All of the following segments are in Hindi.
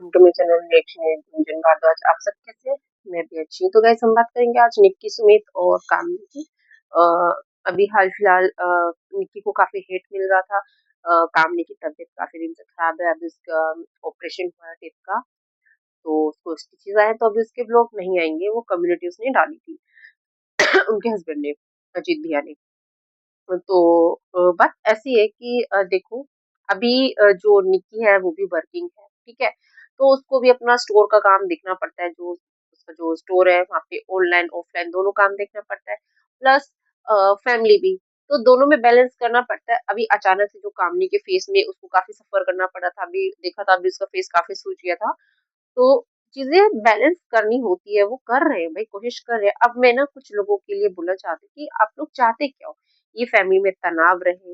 To my channel reaction and Gunjan Bhardwaj. आप सब कैसे हैं? मैं भी अच्छी हूँ। तो गाइस हम बात करेंगे आज निक्की सुमित और कामनी की। अ, अभी हाल फिलहाल निक्की को काफी हेट मिल रहा था। कामनी की तबीयत काफी दिन से खराब है। अभी उसका ऑपरेशन हुआ है टिप का, तो उसको स्टिचेस आए हैं, तो अभी उसके ब्लॉग नहीं आएंगे। वो कम्युनिटी उसने डाली थी उनके हस्बैंड ने, अजीत भैया ने। तो बात ऐसी है कि देखो अभी जो निक्की है वो भी वर्किंग है, ठीक है। तो उसको भी अपना स्टोर का काम देखना पड़ता है। जो उसका जो स्टोर है वहाँ पे ऑनलाइन ऑफलाइन दोनों काम देखना पड़ता है, प्लस फैमिली भी। तो दोनों में बैलेंस करना पड़ता है। अभी अचानक से जो कामनी के फेस में उसको काफी सफर करना पड़ा था, अभी देखा था, अभी उसका फेस काफी सूज गया था। तो चीजें बैलेंस करनी होती है, वो कर रहे हैं भाई, कोशिश कर रहे हैं। अब मैं ना कुछ लोगों के लिए बोलना चाहती हूँ कि आप लोग चाहते क्या हो? ये फैमिली में तनाव रहे,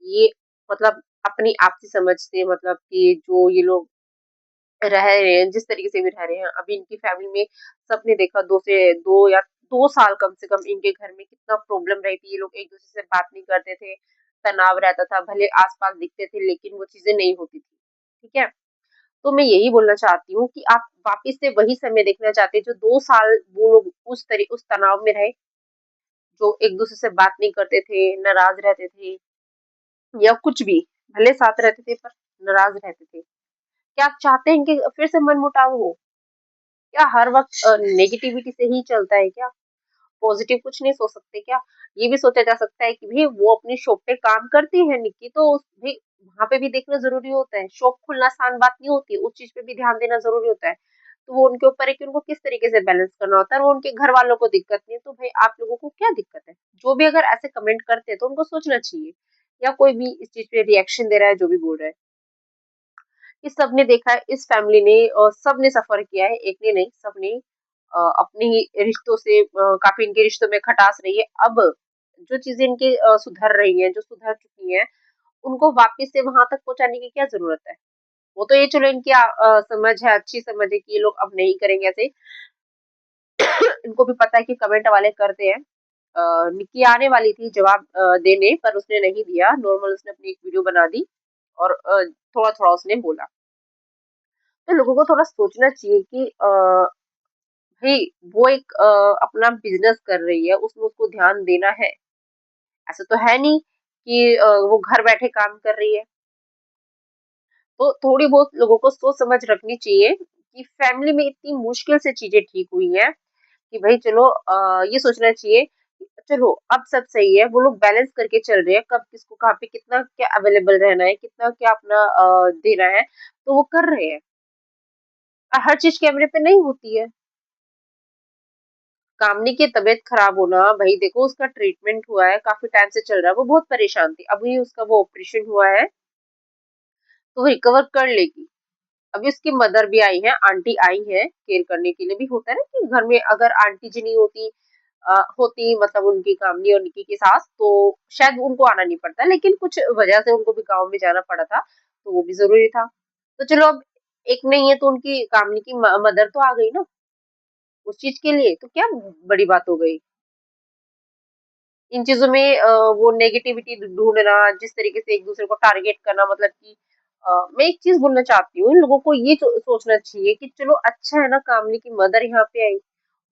ये मतलब अपनी आपसी समझ से, मतलब कि जो ये लोग रह रहे हैं, जिस तरीके से भी रह रहे हैं, अभी इनकी फैमिली में सबने देखा, 2 साल कम से कम इनके घर में कितना प्रॉब्लम रही थी। ये लोग एक दूसरे से बात नहीं करते थे, तनाव रहता था, भले आसपास दिखते थे लेकिन वो चीजें नहीं होती थी, ठीक है। तो मैं यही बोलना चाहती हूँ कि आप वापिस से वही समय देखना चाहते हैं जो 2 साल वो लोग उस तनाव में रहे, जो एक दूसरे से बात नहीं करते थे, नाराज रहते थे, या कुछ भी, भले साथ रहते थे पर नाराज रहते थे। क्या आप चाहते हैं कि फिर से मनमुटाव हो? क्या हर वक्त नेगेटिविटी से ही चलता है क्या? पॉजिटिव कुछ नहीं सोच सकते क्या? ये भी सोचा जा सकता है कि भाई वो अपनी शॉप पे काम करती है निक्की, तो भाई वहां पे भी देखना जरूरी होता है। शॉप खुलना आसान बात नहीं होती है, उस चीज पे भी ध्यान देना जरूरी होता है। तो वो उनके ऊपर है कि उनको किस तरीके से बैलेंस करना होता है, और वो उनके घर वालों को दिक्कत नहीं है, तो भाई आप लोगों को क्या दिक्कत है? जो भी अगर ऐसे कमेंट करते हैं तो उनको सोचना चाहिए, या कोई भी इस चीज पे रिएक्शन दे रहा है, जो भी बोल रहा है, कि सबने देखा है इस फैमिली ने, सबने सफर किया है, एक ने नहीं, सबने अपने ही रिश्तों से, काफी इनके रिश्तों में खटास रही है। अब जो चीजें इनके सुधर रही हैं, जो सुधर चुकी हैं, उनको वापस से वहां तक पहुंचाने की क्या जरूरत है? वो तो ये चलो इनकी समझ है, अच्छी समझ है कि ये लोग अब नहीं करेंगे ऐसे। इनको भी पता है कि कमेंट वाले करते हैं। निक्की आने वाली थी जवाब देने, पर उसने नहीं दिया। नॉर्मल उसने अपनी एक वीडियो बना दी, और थोड़ा थोड़ा उसने बोला। तो लोगों को थोड़ा सोचना चाहिए कि भाई वो एक अपना बिजनेस कर रही है, उसमें उसको ध्यान देना है। ऐसा तो है नहीं कि वो घर बैठे काम कर रही है। तो थोड़ी बहुत लोगों को सोच समझ रखनी चाहिए कि फैमिली में इतनी मुश्किल से चीजें ठीक हुई हैं, कि भाई चलो ये सोचना चाहिए कि चलो अब सब सही है, वो लोग बैलेंस करके चल रहे हैं, कब किसको कहाँ पे कितना क्या अवेलेबल रहना है, कितना क्या अपना देना है, तो वो कर रहे हैं। हर चीज कैमरे पे नहीं होती है। कामनी की तबीयत खराब होना, भाई देखो उसका ट्रीटमेंट हुआ है, काफी टाइम से चल रहा है, वो बहुत परेशान थी, अभी उसका वो ऑपरेशन हुआ है, तो वो रिकवर कर लेगी। अभी उसकी मदर भी आई है, आंटी आई है केयर करने के लिए। भी होता है ना कि घर में अगर आंटी जी नहीं होती, होती मतलब उनकी कामनी और निकी की सास, तो शायद उनको आना नहीं पड़ता, लेकिन कुछ वजह से उनको भी गाँव में जाना पड़ा था, तो वो भी जरूरी था। तो चलो अब एक नहीं है तो उनकी कामनी की मदर तो आ गई ना उस चीज के लिए, तो क्या बड़ी बात हो गई? इन चीज़ों में वो नेगेटिविटी ढूँढना, जिस तरीके से एक-दूसरे को टारगेट करना, मतलब कि मैं एक चीज़ बोलना चाहती हूँ, इन लोगों को ये सोचना चाहिए कि चलो अच्छा है ना, कामनी की मदर यहाँ पे आई,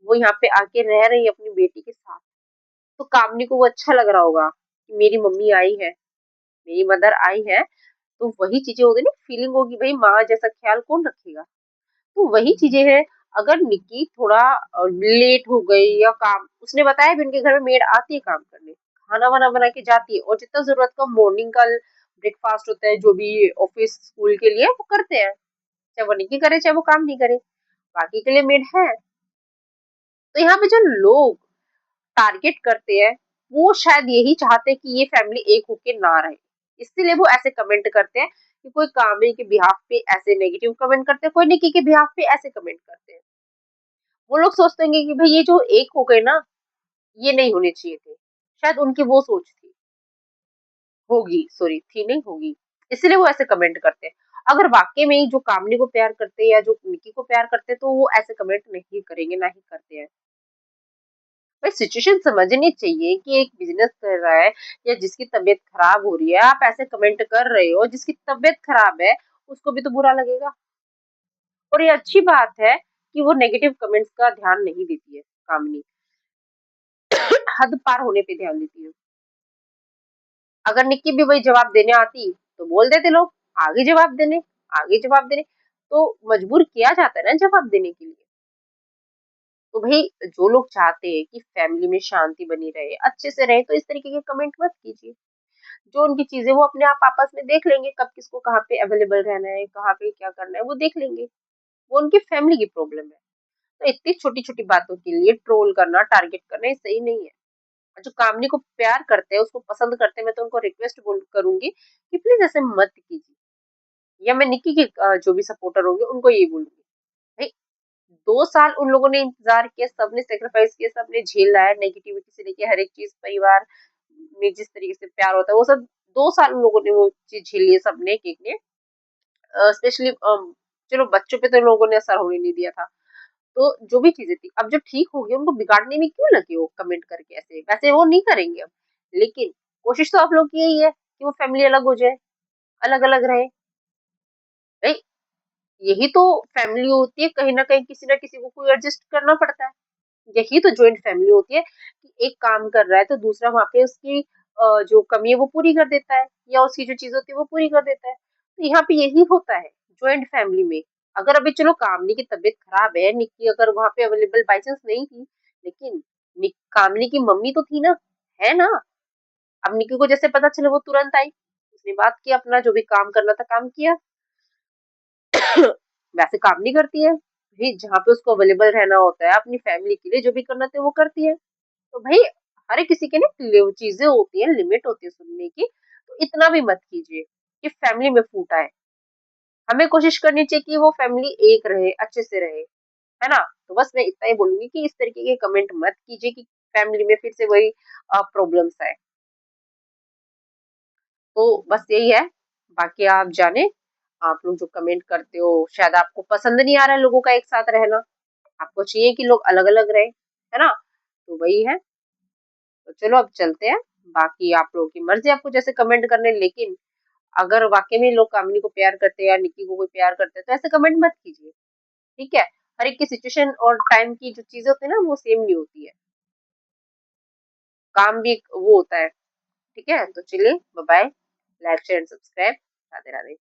वो यहाँ पे आके रह रही है अपनी बेटी के साथ, तो कामनी को वो अच्छा लग रहा होगा कि मेरी मम्मी आई है, मेरी मदर आई है, तो वही चीज़ें होगी ना, फीलिंग होगी, भई माँ जैसा ख्याल कौन रखेगा? तो वही चीजें हैं। अगर निक्की थोड़ा लेट हो गई, या काम उसने बताया भी, उनके घर में मेड आती है काम करने, खाना वाना बना के जाती है, और जितना जरूरत का मॉर्निंग का ब्रेकफास्ट होता है, जो भी ऑफिस स्कूल के लिए, वो करते हैं, चाहे वो निक्की करे चाहे वो काम नहीं करे, बाकी के लिए मेड है। तो यहाँ पे जो लोग टारगेट करते हैं, वो शायद यही चाहते हैं कि ये फैमिली एक होके ना रहे, इसीलिए वो ऐसे कमेंट करते हैं, कि कोई कामनी के बिहाफ पे ऐसे नेगेटिव कमेंट करते हैं, कोई निक्की के बिहाफ पे ऐसे कमेंट करते हैं। वो लोग सोचते होंगे कि भाई ये जो एक हो गए ना, ये नहीं होने चाहिए थे। शायद उनकी वो सोच थी, होगी, सॉरी, थी नहीं, होगी। इसीलिए वो ऐसे कमेंट करते हैं। अगर वाक़ई में ही जो कामनी को प्यार करते हैं, या जो निक्की को प्यार करते हैं, तो वो ऐसे कमेंट नहीं करेंगे, ना ही करते हैं। भाई सिचुएशन समझनी चाहिए कि एक बिज़नेस कर रहा है, या जिसकी तबीयत खराब हो रही है, आप ऐसे कमेंट कर रहे हो, जिसकी तबीयत खराब है, उसको भी तो बुरा लगेगा। और ये अच्छी बात है कि वो नेगेटिव कमेंट्स का ध्यान नहीं देती है कामिनी, हद पार होने पे ध्यान देती है। अगर निक्की भी वही जवाब देने आती तो बोल देते लोग, आगे जवाब देने, आगे जवाब देने, तो मजबूर किया जाता है ना जवाब देने के लिए। तो भाई जो लोग चाहते हैं कि फैमिली में शांति बनी रहे, अच्छे से रहे, तो इस तरीके के कमेंट मत कीजिए। जो उनकी चीजें वो अपने आप आपस में देख लेंगे, कब किसको कहाँ पे अवेलेबल रहना है, कहाँ पे क्या करना है, वो देख लेंगे। वो उनकी फैमिली की प्रॉब्लम है। तो इतनी छोटी-छोटी बातों के लिए ट्रोल करना, टारगेट करना ये सही नहीं है। जो कामनी को प्यार करते हैं, उसको पसंद करते हैं, मैं तो उनको रिक्वेस्ट बोल करूँगी कि प्लीज़ ऐसे मत कीजिए। या मैं निक्की के जो भी सपोर्टर होंगे उनको यही बोलूँगी। भई 2 साल उन लोगों ने इंतज़ार किया, सबने सैक्रिफाइस किया, सबने झेला है, नेगेटिविटी से लेके हर एक चीज़, परिवार में जिस तरीके से प्यार होता है, वो सब 2 साल उन लोगों ने वो चीज़ झेली है सबने एक-एक ने। स्पेशली चलो बच्चों पे तो लोगों ने असर होने नहीं दिया था। तो जो भी चीज़ें थी, अब जब ठीक हो गई उनको बिगाड़ने में क्यों लगे हो कमेंट करके ऐसे? वैसे वो नहीं करेंगे अब। लेकिन कोशिश तो आप लोग की यही है कि वो फैमिली अलग हो जाए, अलग-अलग रहे। भई यही तो फैमिली होती है, कहीं न कहीं किसी न किसी को कोई एडजस्ट करना पड़ता है। यही तो जॉइंट फैमिली होती है कि एक काम कर रहा है तो दूसरा वहाँ पे उसकी जो कमी है वो पूरी कर देता है या उसकी जो चीज़ होती है वो पूरी कर देता है। तो यहाँ पे यही होता है जॉइंट फैमिली में। अगर अभी चलो कामनी की तबीयत खराब है, निक्की अगर वहाँ पे अवेलेबल बाय चांस नहीं थी, लेकिन कामनी की मम्मी तो थी ना, है ना? अब निक्की को जैसे पता चला वो तुरंत आई। उसने बात की, अपना जो भी काम करना था काम किया। वैसे काम नहीं करती है। भई जहाँ पे उसको अवेलेबल रहना होता है अपनी फैमिली के लिए जो भी करना होता है वो करती है। तो भाई हर एक किसी के ना चीजें होती हैं, लिमिट होती है सुनने की, तो इतना भी मत कीजिए कि फैमिली में फूट आए। हमें कोशिश करनी चाहिए कि वो फैमिली एक रहे, अच्छे से रहे, है ना? तो बस मैं इतना ही बोलूंगी कि इस तरीके के कमेंट मत कीजिए कि फैमिली में फिर से वही प्रॉब्लम्स आए। तो बस यही है। बाकी आप जाने, आप लोग जो कमेंट करते हो शायद आपको पसंद नहीं आ रहा है लोगों का एक साथ रहना। आपको चाहिए कि लोग अलग-अलग रहें, है ना? तो वही है। तो चलो अब चलते हैं। बाकी आप लोगों की मर्ज़ी आपको जैसे कमेंट करने, लेकिन अगर वाक़ई में लोग कामिनी को प्यार करते हैं या निक्की को कोई प्यार करता है तो ऐसे कमेंट मत कीजिए, ठीक है? हर एक की सिचुएशन और टाइम की जो चीज़ें होती है ना वो सेम नहीं होती है। काम भी एक वो होता है, ठीक है? तो चलिए bye-bye, like, share and subscribe. Radhe Radhe.